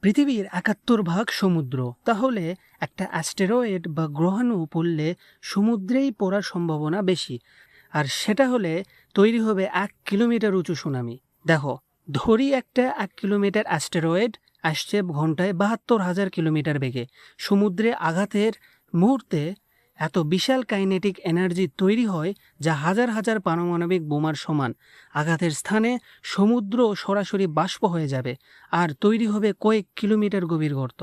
পৃথিবীর ৭১ ভাগ সমুদ্র, তাহলে একটা অ্যাস্টেরয়েড বা গ্রহাণু পড়লে সমুদ্রেই পড়ার সম্ভাবনা বেশি। আর সেটা হলে তৈরি হবে ১ কিলোমিটার উঁচু সুনামি। দেখো, ধরি একটা ১ কিলোমিটার অ্যাস্টেরয়েড আসছে ঘন্টায় ৭২,০০০ কিলোমিটার বেগে। সমুদ্রে আঘাতের মুহূর্তে এত বিশাল কাইনেটিক এনার্জি তৈরি হয় যা হাজার হাজার পারমাণবিক বোমার সমান। আঘাতের স্থানে সমুদ্র সরাসরি বাষ্প হয়ে যাবে আর তৈরি হবে কয়েক কিলোমিটার গভীর গর্ত।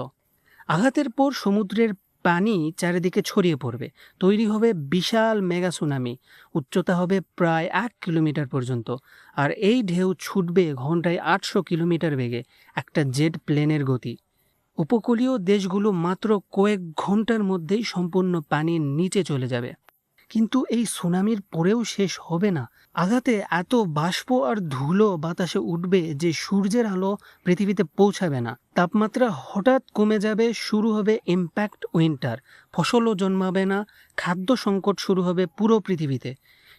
আঘাতের পর সমুদ্রের পানি চারিদিকে ছড়িয়ে পড়বে, তৈরি হবে বিশাল মেগা সুনামি। উচ্চতা হবে প্রায় ১ কিলোমিটার পর্যন্ত, আর এই ঢেউ ছুটবে ঘন্টায় ৮০০ কিলোমিটার বেগে, একটা জেট প্লেনের গতি। উপকূলীয় দেশগুলো মাত্র কয়েক ঘন্টার মধ্যেই সম্পূর্ণ পানির নিচে চলে যাবে। কিন্তু এই সুনামির পরেও শেষ হবে না। আঘাতে এত বাষ্প আর ধুলো বাতাসে উঠবে যে সূর্যের আলো পৃথিবীতে পৌঁছাবে না। তাপমাত্রা হঠাৎ কমে যাবে, শুরু হবে ইম্প্যাক্ট উইন্টার, ফসলও জন্মাবে না, খাদ্য সংকট শুরু হবে পুরো পৃথিবীতে।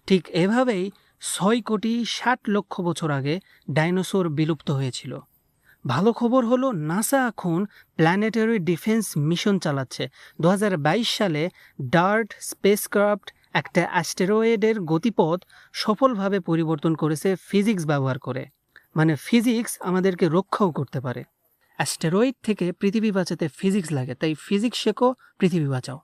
ঠিক এভাবেই ৬,৬০,০০,০০০ বছর আগে ডাইনোসর বিলুপ্ত হয়েছিল। ভালো খবর হলো নাসা এখন প্ল্যানেটারি ডিফেন্স মিশন চালাচ্ছে। ২০২২ সালে ডার্ট স্পেসক্রাফট একটা অ্যাস্টেরয়েডের গতিপথ সফলভাবে পরিবর্তন করেছে ফিজিক্স ব্যবহার করে। মানে ফিজিক্স আমাদেরকে রক্ষাও করতে পারে। অ্যাস্টেরয়েড থেকে পৃথিবী বাঁচাতে ফিজিক্স লাগে, তাই ফিজিক্স শেখো, পৃথিবী বাঁচাও।